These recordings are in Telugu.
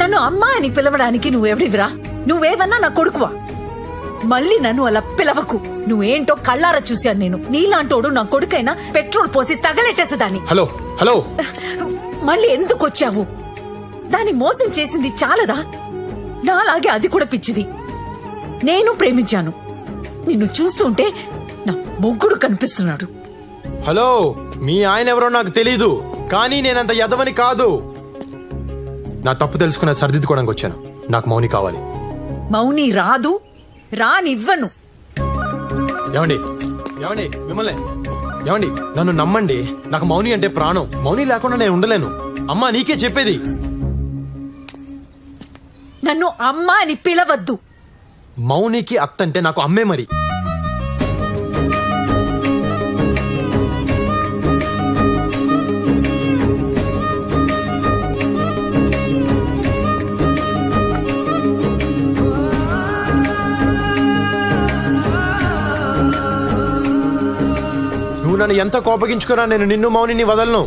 నన్ను అమ్మా అని పిలవడానికి నువ్వెవడివిరా? నువ్వేవన్నా నా కొడుకువా? మళ్ళీ నన్ను అలా పిలవకు. నువ్వేంటో కళ్ళారా చూశాను నేను. నీలాంటోడు నా కొడుకైనా పెట్రోల్ పోసి తగలెట్టేసేదాన్ని. హలో హలో, మళ్ళీ ఎందుకు వచ్చావు? దాన్ని మోసం చేసింది చాలదా? నాలాగే అది కూడా పిచ్చిది. నేను ప్రేమించాను. నిన్ను చూస్తుంటే నా మొగ్గుడు కనిపిస్తున్నాడు. హలో, మీ ఆయన ఎవరో నాకు తెలీదు, కానీ నేనంత ఎదవని కాదు. నా తప్పు తెలుసుకున్న సరిదిద్దుకోవడానికి వచ్చాను. నాకు మౌని కావాలి. మౌని రాదు, రానివ్వను. ఏమండి ఏమండి మిమ్మల్ని ఏమండి, నన్ను నమ్మండి. నాకు మౌని అంటే ప్రాణం. మౌని లేకుండా నేను ఉండలేను. అమ్మా, నీకే చెప్పేది. నన్ను అమ్మా అని పిలవద్దు. మౌనికి అత్త అంటే నాకు అమ్మే. మరి నువ్వు నన్ను ఎంత కోపగించుకున్నా నేను నిన్ను మౌనిని వదలను.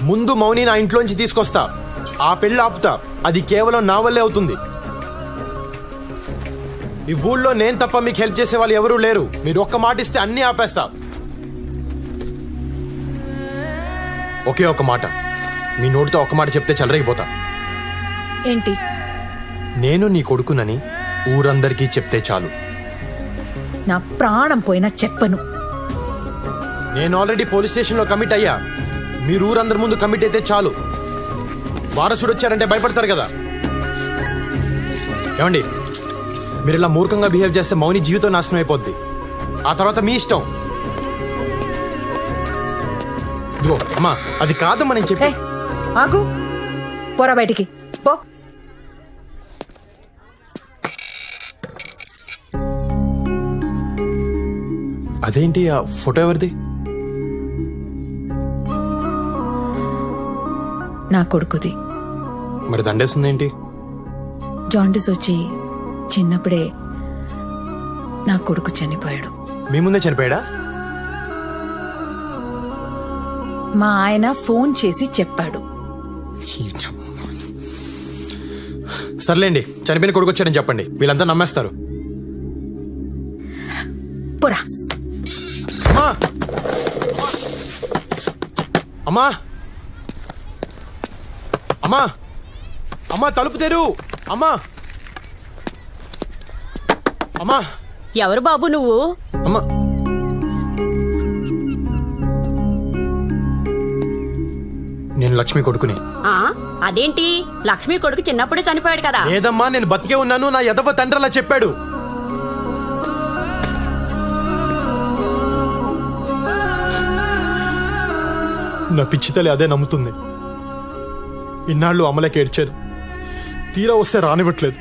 ముందు మౌని నా ఇంట్లోంచి తీసుకొస్తా, ఆ పెళ్ళి ఆపుతా. అది కేవలం నా వల్లే అవుతుంది. ఈ ఊళ్ళో నేను తప్ప మీకు హెల్ప్ చేసే వాళ్ళు ఎవరూ లేరు. మీరు ఒక్క మాట ఇస్తే అన్ని ఆపేస్తా. ఒకే ఒక్క మాట, మీ నోటితో ఒక్క మాట చెప్తే చెలరేగిపోతా. ఏంటి? నేను నీ కొడుకునని ఊరందరికీ చెప్తే చాలు. నా ప్రాణం పోయినా చెప్పను. నేను ఆల్రెడీ పోలీస్ స్టేషన్ లో కమిట్ అయ్యా. మీరు ఊరందరి ముందు కమిట్ అయితే చాలు. వారసుడు వచ్చారంటే భయపడతారు కదా. ఏమండి, మీరు ఇలా మూర్ఖంగా బిహేవ్ చేస్తే మౌని జీవితం నాశనం అయిపోద్ది. ఆ తర్వాత మీ ఇష్టం. ఇదిగో అమ్మా, అది కాదమ్మా నేను చెప్పే. ఆగు, పోరా బయటికి పో. అదేంటి ఆ ఫోటో ఎవరిది? నా కొడుకుది. మరి దండేస్తుందేంటి? జాండిస్ వచ్చి చిన్నప్పుడే నా కొడుకు చనిపోయాడు. మీ ముందే చనిపోయాడా? మా ఆయన ఫోన్ చేసి చెప్పాడు. సర్లేండి, చనిపోయిన కొడుకు వచ్చాడని చెప్పండి. వీళ్ళంతా నమ్మేస్తారు. పోరా. అమ్మా అమ్మా అమ్మా అమ్మా, తలుపు తెరు. అమ్మా అమ్మా. ఎవరు బాబు నువ్వు? అమ్మా, నేను లక్ష్మి కొడుకుని. అదేంటి, లక్ష్మి కొడుకు చిన్నప్పుడే చనిపోయాడు కదా? లేదమ్మా, నేను బతికే ఉన్నాను. నా ఎదవ తండ్రి అలా చెప్పాడు. నా పిచ్చి తల్లి అదే నమ్ముతుంది. ఇన్నాళ్ళు అమలకి ఏడ్చారు, తీరా వస్తే రానివ్వట్లేదు.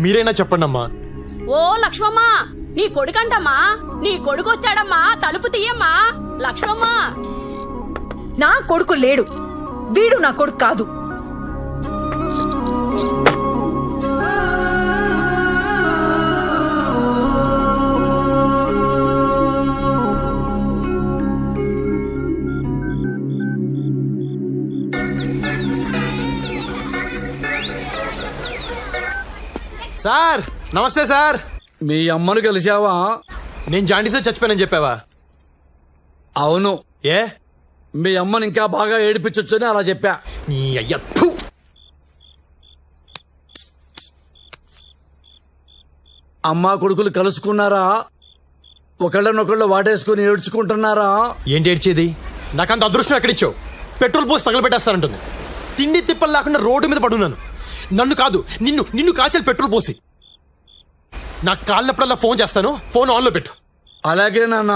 మీరైనా చెప్పండి అమ్మా. ఓ లక్ష్మమ్మ, నీ కొడుకంటమ్మా. నీ కొడుకు వచ్చాడమ్మా, తలుపు తీయమ్మా. లక్ష్మమ్మ, నా కొడుకు లేడు. వీడు నా కొడుకు కాదు. సార్ నమస్తే సార్. మీ అమ్మను కలిసావా? నేను జాండీస్ చచ్చిపోయానని చెప్పావా? అవును. ఏ, మీ అమ్మని ఇంకా బాగా ఏడిపించొచ్చని అలా చెప్పా. నీ అయ్య థు. అమ్మా కొడుకులు కలుసుకున్నారా? ఒకళ్ళనొకళ్ళు వాటేసుకుని ఏడ్చుకుంటున్నారా? ఏంటి ఏడ్చేది? నాకంత అదృష్టం ఎక్కడిచ్చావు? పెట్రోల్ పోసి తగలబెట్టేస్తానంటుంది. తిండి తిప్పలు లేకుండా రోడ్డు మీద పడున్నాను. నన్ను కాదు, నిన్ను కాల్చాలి పెట్రోల్ పోసి. నాకు కాళ్ళప్పుడల్లా ఫోన్ చేస్తాను. ఫోన్ ఆన్లో పెట్టు. అలాగే నాన్న.